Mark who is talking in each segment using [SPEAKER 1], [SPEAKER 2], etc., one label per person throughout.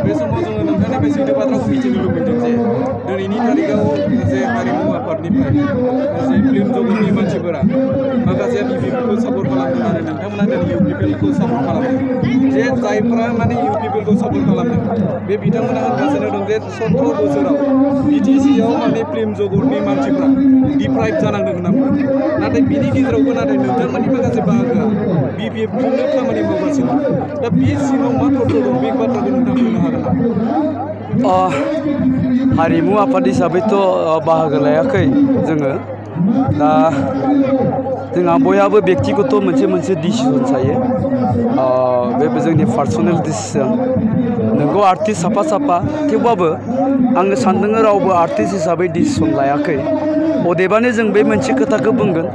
[SPEAKER 1] बे समाव जोङो नोंथांनिफ्राय सैथो बाथ्राखौ मिथिनो लुबैदों जे दिनैनि तारिखाव जे हारिमु आफादनिफ्राय जे फिल्म जगतनि मानसिफोरा माखासे बिपिएफखौ सापर्ट खालामदों आरो नोंथांमोना दिनै इउपिपिएलखौ सापर्ट खालामदों जे जायफ्रा माने इउपिपिएलखौ सापर्ट खालामदों बे बिथांमोना होनगासिनो दं जे 17 बोसोराव बिटिसिआव माने फिल्म जगतनि मानसिफ्रा डिप्राइभ जानांदों होनना बुंदों नाथाय बिनि गेजेरावबो नाथाय नोंथांमोननि माखासे बाहागोआ बिपिएफजोंनो खामानि मावगासिनो दा बे सिङाव मा थथ्र दं बे बाथ्राखौ नोंथां बुंनो हागोन नामा?
[SPEAKER 2] हारिमु आफाद हिसाबैथ' बाहागो लायाखै जोङो दा जोंहा बयहाबो बेक्तिगत मोनसे डिसिसन थायो बे जोंनि पार्सनेल डिसिसन नोंगौ आर्टिस्ट साफा थेवबाबो आङो सानदों रावबो आर्टिस्ट हिसाबै डिसिसन लायाखै अदेबानि जों बे मोनसे खोथाखौ बुंगोन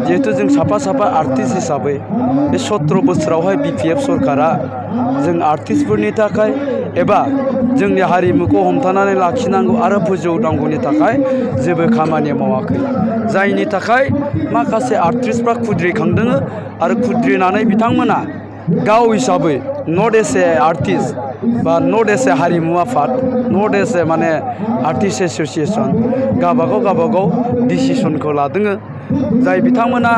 [SPEAKER 2] जिहेतु जों साफा आर्टिस्ट हिसाबै बे 17 बोसोरावहाय बिपिएफ सरकारा जों आर्टिस्टफोरनि थाखाय एबा जोंनि हारिमुखौ हमथानानै लाखिनांगौ आरो फोजौनांगौनि थाखाय जेबो खामानि मावाखै जायनि थाखाय माखासे आर्टिस्टफ्रा खुद्रिखांदों आरो खुद्रिनानै बिथांमोना गाव हिसाबै नट एस ए आर्टिस्ट बा नट एस ए हारिमु आफाद नट एस ए माने आर्टिस्ट एसोसिएसन गावबागाव डिसिसनखौ लादों जाय बिथांमोना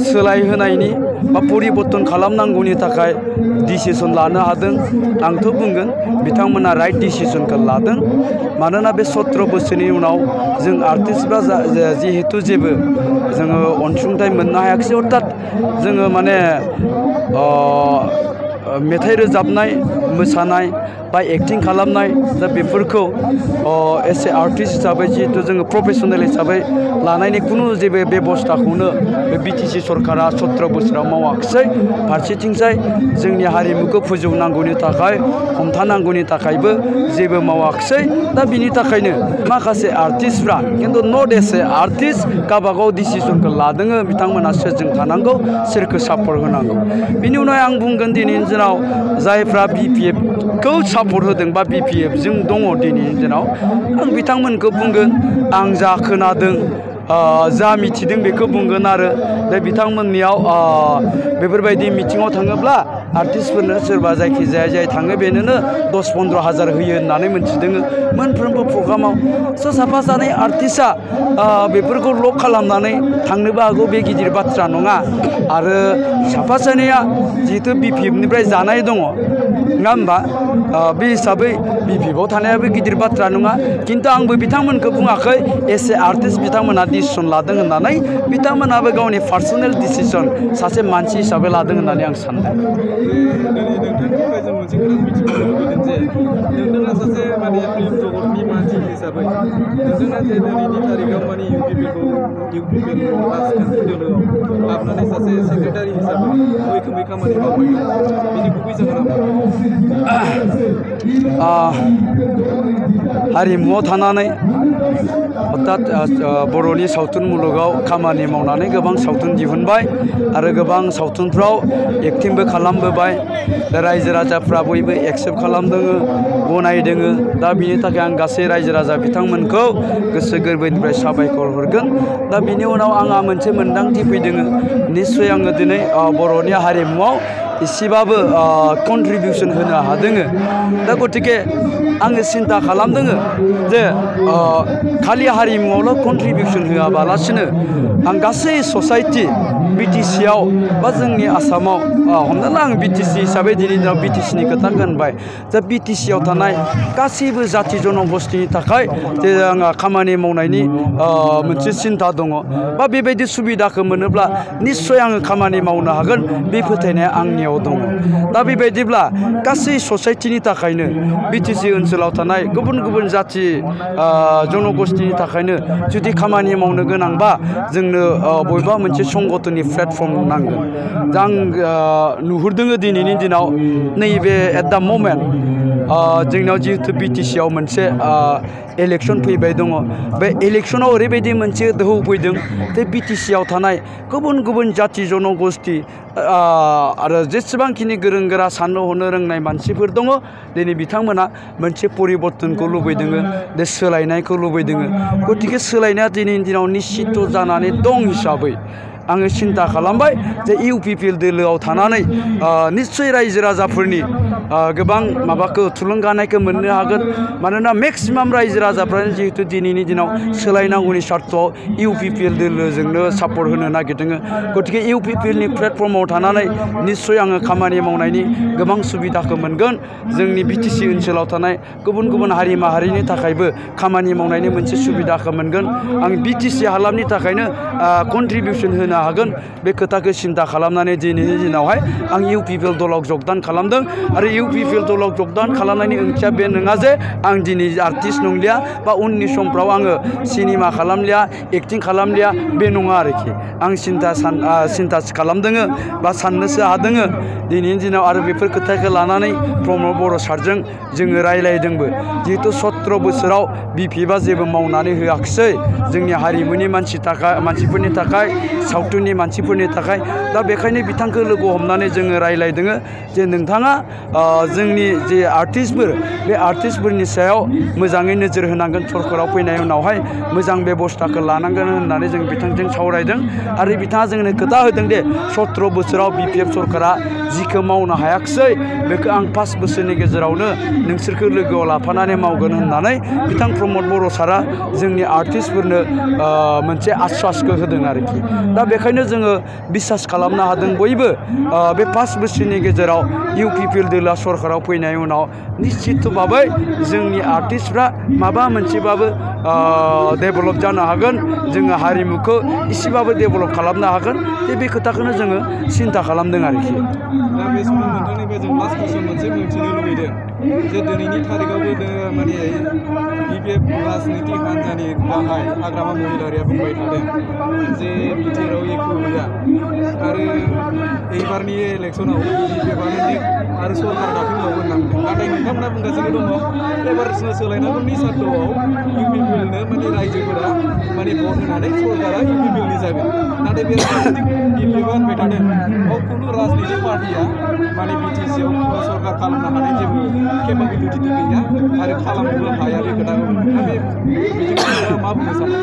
[SPEAKER 2] सोलायहोनायनि बा परिबर्तन खालामनांगौनि थाखाय डिसिसन लानो हादों आंथ' बुंगोन बिथांमोना राइट डिसिसनखौ लादों मानोना बे 17 बोसोरनि उनाव जों आर्टिस्टफ्रा जिहेतु जेबो जोङो अनसुंथाइ मोननो हायाखिसै अर्थात जोङो माने मेथाइ रोजाबनाय मोसानाय बा एक्टिं खालामनाय दा बेफोरखौ एस ए आर्टिस्ट हिसाबै जिहेतु जोङो प्रफेसनेल हिसाबै लानायनि खुनु जेबो बेबस्थाखौनो बे बिटिसि सरकारा 17 बोसोराव मावाखिसै फारसेथिंजाय जोंनि हारिमुखौ फोजौनांगौनि थाखाय हमथानांगौनि थाखायबो जेबो मावाखिसै दा बिनि थाखायनो माखासे आर्टिस्टफ्रा खिन्थु नट एस ए आर्टिस्ट गावबागाव डिसिसनखौ लादों बिथांमोना सोरजों थानांगौ सोरखौ सापर्ट होनांगौ बिनि उनाव आं बुंगोन दिनैनि दिनाव जायफ्रा बिपिएफखौ सापर्ट होदों बा बिपिएफजों दङ दिनैनि दिनाव आं बिथांमोनखौ बुंगोन आं जा खोनादों जा मिथिदों बेखौ बुंगोन आरो दा बिथांमोननियाव बेफोरबायदि मिटिङाव थाङोब्ला आर्टिस्टफोरनो सोरबा जायखिजाया जाय थाङो बेनोनो 10-15 हाजार होयो होननानै मिथिदों मोनफ्रोमबो प्रग्रामाव साफा सानै आर्टिस्टआ बेफोरखौ लक खालामनानै थांनोबो हागौ बे गिदिर बाथ्रा नङा आरो साफा सानैया जिहेतु बिपिएफनिफ्राय जानाय दङ नङा होमबा बे हिसाबै बिपिएफआव थानायाबो गिदिर बाथ्रा नङा खिन्थु आंबो बिथांमोनखौ बुङाखै एस ए आर्टिस्ट बिथांमोना डिसिसन लादों होननानै बिथांमोनाबो गावनि पार्सनेल डिसिसन सासे मानसि हिसाबै लादों होननानै आं सानदों
[SPEAKER 1] नोंथांनिफ्राय जों मोनसे खोथा मिथिनो लुबैदों जे नोंथाङा सासे माने फिल्म जगतनि मानसि हिसाबै नोंथाङा जे दिनैनि तारिखाव माने इउपिपिएल राजखान्थि दोलोआव हाबनानै सासे सेक्रेटारि हिसाबै मैखोमै खामानि मावबाय दं बेनि गुबै जाहोना
[SPEAKER 2] हारिमुआव थानानै अर्थात बर'नि सावथुन मुलुगाव खामानि मावनानै गोबां सावथुन दिहुनबाय आरो गोबां सावथुनफ्राव एक्टिंबो खालामबोबाय रायजो राजाफ्रा बयबो एक्सेप्ट खालामदों गनायदों दा बिनि थाखाय आं गासै रायजो राजा बिथांमोनखौ गोसो गोरबोनिफ्राय साबायखर हरगोन दा बिनि उनाव आंहा मोनसे मोन्दांथि फैदों निस्सय आङो दिनै बर'नि हारिमुआव एसेबाबो कन्ट्रिबिउसन होनो हादों दा गतिके आङो सिन्था खालामदों जे खालि हारिमुआवल' कन्ट्रिबिउसन होआबालासिनो आं गासै ससाइटि बिटिसिआव बा जोंनि आसामाव हमना ला आं बिटिसि हिसाबै दिनै दिनाव बिटिसिनि खोथा होनबाय दा बिटिसिआव थानाय गासैबो जाथि जनगोष्ठीनि थाखाय जे आंहा खामानि मावनायनि मोनसे सिन्था दङ बा बेबायदि सुबिदाखौ मोनोब्ला निस्सय आङो खामानि मावनो हागोन बे फोथायनाया आंनियाव दङ दा बेबायदिब्ला गासै ससाइटिनि थाखायनो बिटिसि ओनसोलाव थानाय गुबुन गुबुन जाथि जनगोष्ठीनि थाखायनो जुदि खामानि मावनो गोनांबा जोंनो बबेबा मोनसे संगठननि प्लेटफर्म नांगोन दा आं नुहुरदों दिनैनि दिनाव नैबे एट दा ममेन्ट जोंनाव जिहेतु बिटिसिआव मोनसे इलेक्शन फैबाय दङ बे इलेक्शनाव ओरैबायदि मोनसे दोहौ फैदों जे बिटिसिआव थानाय गुबुन गुबुन जाथि जनगोष्ठी आरो जेसेबांखिनि गोरों गोरा साननो हनो रोंनाय मानसिफोर दङ दिनै बिथांमोना मोनसे परिबर्तनखौ लुबैदों बे सोलायनायखौ लुबैदों गतिके सोलायनाया दिनैनि दिनाव निश्चित जानानै दं हिसाबै आङो सिन्था खालामबाय जे इउपिपिएल दोलोआव थानानै निश्चय रायजो राजाफोरनि गोबां माबाखौ थुलुंगानायखौ मोननो हागोन मानोना मेक्सिमाम रायजो राजाफ्रानो जिहेतु दिनैनि दिनाव सोलायनांगौनि सार्थआव इउपिपिएल दोलोजोंनो सापर्ट होनो नागिरदों गतिके इउपिपिएलनि प्लेटफर्माव थानानै निश्चय आङो खामानि मावनायनि गोबां सुबिदाखौ मोनगोन जोंनि बिटिसि ओनसोलाव थानाय गुबुन गुबुन हारि माहारिनि थाखायबो खामानि मावनायनि मोनसे सुबिदाखौ मोनगोन आं बिटिसि हालामनि थाखायनो कन्ट्रिबिउसन होनो हागोन बे खोथाखौ सिन्था खालामनानै दिनैनि दिनावहाय आं इउपिपिएल दलाव जगदान खालामदों आरो इउपिपिएल दलाव जगदान खालामनायनि ओंथिया बे नङा जे आं दिनै आर्टिस्ट नंलिया बा उननि समफ्राव आङो सिनेमा खालामलिया एक्टिं खालामलिया बे नङा आरोखि आं सिन्था खालामदों बा साननोसो हादों दिनैनि दिनाव आरो बेफोर खोथाखौ लानानै प्रमद बर' सारजों जोङो रायलायदोंबो जिहेतु 17 बोसोराव बिपिएफआ जेबो मावनानै होआखिसै जोंनि हारिमुनि मानसिफोरनि थाखाय सावथुननि मानसिफोरनि थाखाय दा बेखायनो बिथांखौ लोगो हमनानै जोङो रायलायदों जे नोंथाङा जोंनि जे आर्टिस्टफोर बे आर्टिस्टफोरनि सायाव मोजाङै नोजोर होनांगोन सरकाराव फैनाय उनावहाय मोजां बेबस्थाखौ लानांगोन होननानै जों बिथांजों सावरायदों आरो बिथाङा जोंनो खोथा होदों दे 17 बोसोराव बिपिएफ सरकारा जिखौ मावनो हायाखिसै बेखौ आं 5 बोसोरनि गेजेरावनो नोंसोरखौ लोगोआव लाफानानै मावगोन होननानै बिथां प्रमद बर' सारा जोंनि आर्टिस्टफोरनो मोनसे आश्वासखौ होदों आरोखि दा बेखायनो जोङो बिसास खालामनो हादों बयबो बे 5 बोसोरनि गेजेराव इउपिपिएल दोला सरकाराव फैनाय उनाव निश्चितभाबै जोंनि आर्टिस्टफ्रा माबा मोनसेबाबो डेभेलप जानो हागोन जोङो हारिमुखौ इसेबाबो डेभेलप खालामनो हागोन बे खोथाखौनो जोङो सिन्था खालामदों आरोखि
[SPEAKER 1] दा बे समाव नोंथांनिफ्राय जों लास्ट कुइसन मोनसे मिथिनो लुबैदों जे दिनैनि थारिखआवबो माने बिपिएफ राजनितिक हान्जानि गाहाय हाग्रामा महिलारिया बुंबाय थादों जे बिटिआरआव एख' गैया आरो एबारनि इलेक्सनाव बिपिएफआनो आरो सरकार दाफिनबावगोन होनना बुंदों नाथाय नोंथांमोना बुंगासिनो दङ एबार सोलायनांगौनि सार्थआव इउपिपिएलनो माने रायजोफोरा माने भट होनानै सरकारा इउपिपिएलनि जागोन नाथाय बे बिपिएफआ होनबाय थादों खुनु राजनितिक पार्टिया माने बिटिसिआव सरकार खालामनो हानाय जेबो केपाबिलिटि गैया आरो खालामनोबो हाया बे खोथाखौ दा बे बिथिङाव मा बुंनो सानो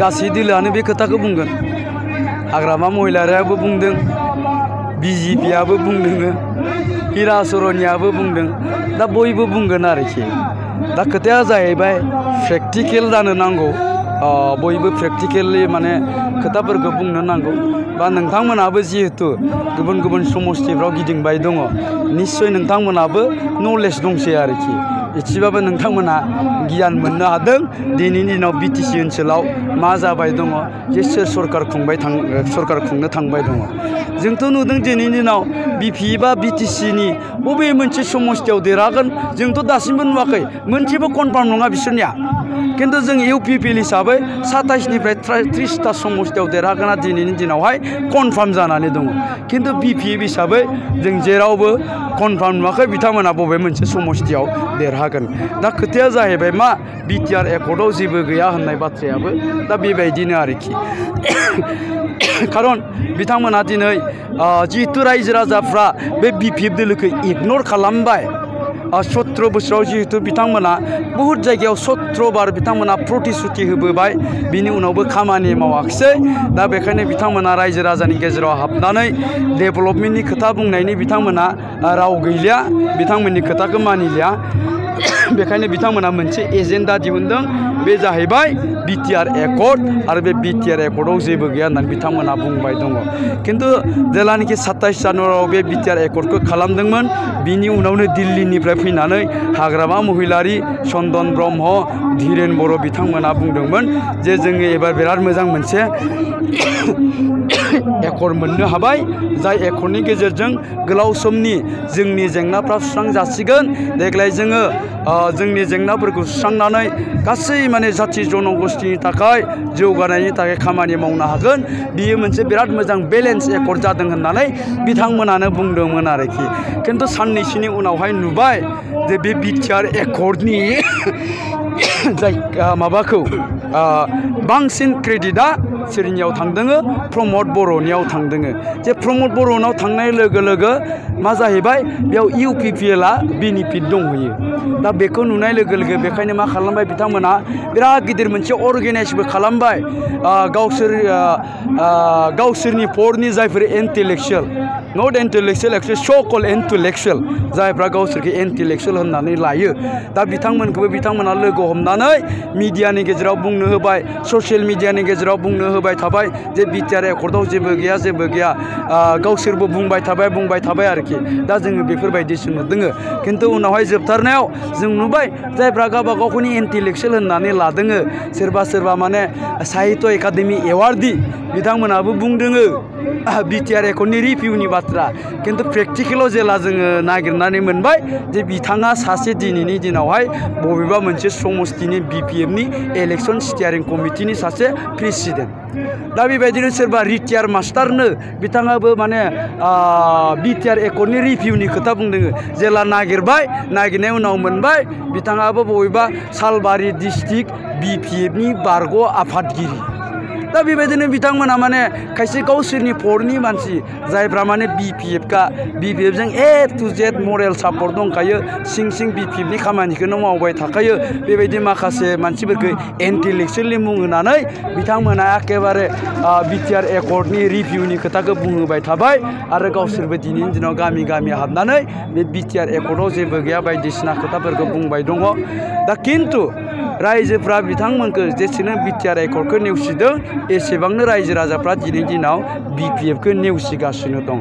[SPEAKER 2] गासै दोलोआनो बे खोथाखौ बुंगोन हाग्रामा महिलारियाबो बुंदों बिजेपिआबो बुंदों हिराचरनियाबो बुंदों दा बयबो बुंगोन आरोखि दा खोथाया जाहैबाय प्रेक्टिकेल जानो नांगौ बयबो प्रेक्टिकेलि माने खोथाफोरखौ बुंनो नांगौ बा नोंथांमोनाबो जिहेतु गुबुन गुबुन समस्थिफ्राव गिदिंबाय दङ निश्चय नोंथांमोनाबो नलेज दंसै आरोखि एसेबाबो नोंथांमोना गियान मोननो हादों दिनैनि दिनाव बिटिसि ओनसोलाव मा जाबाय दङ जे सोर सरकार खुंनो थांबाय दङ जोंथ' नुदों दिनैनि दिनाव बिपिएफआ बिटिसिनि बबे मोनसे समस्थियाव देरहागोन जोंथ' दासिमबो नुवाखै मोनसेबो कनफार्म नङा बिसोरनिया खिन्थु जों इउपिपिएल हिसाबै 27निफ्राय 30टा समस्थियाव देरहागोना दिनैनि दिनावहाय कनफार्म जानानै दङ खिन्थु बिपिएफ हिसाबै जों जेरावबो कनफार्म नुवाखै बिथांमोना बबे मोनसे समस्थियाव देरहागोन दा खोथाया जाहैबाय मा बिटिआर एकर्डआव जेबो गैया होननाय बाथ्रायाबो दा बेबायदिनो आरोखि खारन बिथांमोना दिनै जिहेतु रायजो राजाफ्रा बे बिपिएफ दोलोखौ इगनर खालामबाय 17 बोसोराव जिहेतु बिथांमोना बहुत जायगायाव 17 बार बिथांमोना प्रतिश्रुति होबोबाय बिनि उनावबो खामानि मावाखिसै दा बेखायनो बिथांमोना रायजो राजानि गेजेराव हाबनानै डेभेलपमेन्टनि खोथा बुंनायनि बिथांमोना राव गैलिया बिथांमोननि खोथाखौ मानिलिया बेखायनो बिथांमोना मोनसे एजेन्डा दिहुनदों बे जाहैबाय बिटिआर एकर्ड आरो बे बिटिआर एकर्डआव जेबो गैया होननानै बिथांमोना बुंबाय दङ खिन्थु जेलानाखि 27 जानुवारियाव बे बिटिआर एकर्डखौ खालामदोंमोन बिनि उनावनो दिल्लीनिफ्राय फैनानै हाग्रामा महिलारि चन्दन ब्रह्म धीरेन बर' बिथांमोना बुंदोंमोन जे जोङो एबार बिराद मोजां मोनसे एकर्ड मोननो हाबाय जाय एकर्डनि गेजेरजों गोलाव समनि जोंनि जेंनाफ्रा सुस्रांजासिगोन देग्लाय जोङो जोंनि जेंनाफोरखौ सुस्रांनानै गासै माने जाथि जनगोष्ठीनि थाखाय जौगानायनि थाखाय खामानि मावनो हागोन बियो मोनसे बिराद मोजां बेलेन्स एकर्ड जादों होननानै बिथांमोनानो बुंदोंमोन आरोखि खिन्थु साननैसोनि उनावहाय नुबाय जे बे बिटिआर एकर्डनि जाय माबाखौ बांसिन क्रेडिटआ सोरनियाव थांदोङो प्रमद बर'नियाव थांदोङो जे प्रमद बर'नाव थांनाय लोगो लोगो मा जाहैबाय बेयाव UPPLआ बेनिफिट दंहैयो दा बेखौ नुनाय लोगो लोगो बेखायनो मा खालामबाय बिथांमोना बिराद गिदिर मोनसे अर्गेनाइजबो खालामबाय गावसोरनि फरनि जायफोर इन्टेलेक्सुवेल नट इन्टेलेक्सुवेल एक्चुअलि स कल इन्टेलेक्सुवेल जायफ्रा गावसोरखौ इन्टेलेक्सुवेल होननानै लायो दा बिथांमोनखौबो बिथांमोना लोगो हमनानै मिडियानि गेजेराव बुंनो होबाय ससियेल मिडियानि गेजेराव बुंनो होबाय थाबाय जे बिटिआर एकर्डआव जेबो गैया गावसोरबो बुंबाय थाबाय आरोखि दा जोङो बेफोरबायदिसो नुदोङो खिन्थु उनावहाय जोबथारनायाव जों नुबाय जायफ्रा गावबा गावखौनो इन्टेलेक्सुवेल होननानै लादोङो सोरबा माने साहित्य एकाडेमि एवार्डि बिथांमोनाबो बुंदोङो बिटिआर एकर्डनि रिभिउनि बाथ्रा खिन्थु प्रेक्टिकेलाव जेला जोङो नागिरनानै मोनबाय जे बिथाङा सासे दिनैनि दिनावहाय बबेबा मोनसे समस्तिनि BPFनि इलेक्सन स्टियारिं कमिटिनि सासे प्रेसिडेन्ट दा बेबायदिनो सोरबा रिटायार मास्टारनो बिथाङाबो माने बिटिआर एकर्डनि रिभिउनि खोथा बुंदों जेला नागिरनाय उनाव मोनबाय बिथाङाबो बबेबा सालबारि डिस्ट्रिक्ट BPFनि बारग' आफादगिरि दा बेबायदिनो बिथांमोना माने खायसे गावसोरनि फरनि मानसि जायफ्रा माने BPFजों A to Z moral support दंखायो सिं BPFनि खामानिखौनो मावबाय थाखायो बेबायदि माखासे मानसिफोरखौ इन्टेलेक्सुवेलनि मुं होनानै बिथांमोना एखेबारे बिटिआर एकर्डनि रिभिउनि खोथाखौ बुंबाय थाबाय आरो गावसोरबो दिनैनि दिनाव गामि हाबनानै बे बिटिआर एकर्डआव जेबो गैया बायदिसिना खोथाफोरखौ बुंबाय दङ दा खिन्थु रायजोफ्रा बिथांमोनखौ जेसेनो बिटिआर एकर्डखौ नेवसिदों एसेबांनो रायजो राजाफ्रा दिनैनि दिनाव BPFखौ नेवसिगासिनो दं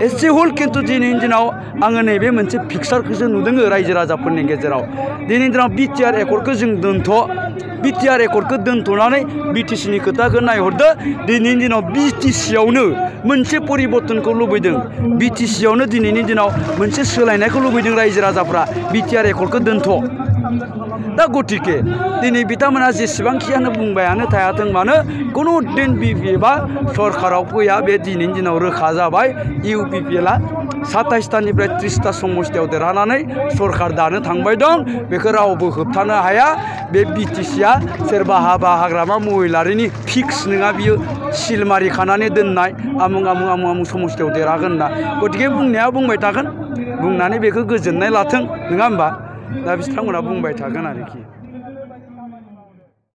[SPEAKER 2] एसे हल खिन्थु दिनैनि दिनाव आङो नैबे मोनसे पिक्सारखौसो नुदों रायजो राजाफोरनि गेजेराव दिनैनि दिनाव बिटिआर एकर्डखौ जों बिटिआर एकर्डखौ दोनथ'नानै BTCनि खोथाखौ नायहरदो दिनैनि दिनाव BTCआवनो मोनसे परिबर्तनखौ लुबैदों BTCआवनो दिनैनि दिनाव मोनसे सोलायनायखौ लुबैदों रायजो राजाफ्रा बिटिआर एकर्डखौ दोनथ' दा गतिके दिनै बिथांमोना जेसेबांखियानो बुंबायानो थायाथों मानो कुनु दिन BPFआ सरकाराव फैया बे दिनैनि दिनाव रोखा जाबाय UPPLआ 27टानिफ्राय 30टा समस्तियाव देरहानानै सरकार दानो थांबाय दं बेखौ रावबो होबथानो हाया बे BTCआ सोरबा हाग्रामा महिलारिनि फिक्स नङा बियो सिलमारि खानानै दोननाय आमुं समस्तियाव देरहागोन होनना गतिके बुंनाया बुंबाय थागोन बुंनानै बेखौ गोजोननाय लाथों नङा होमबा दा बिथांमोना बुंबाय थागोन आरोखि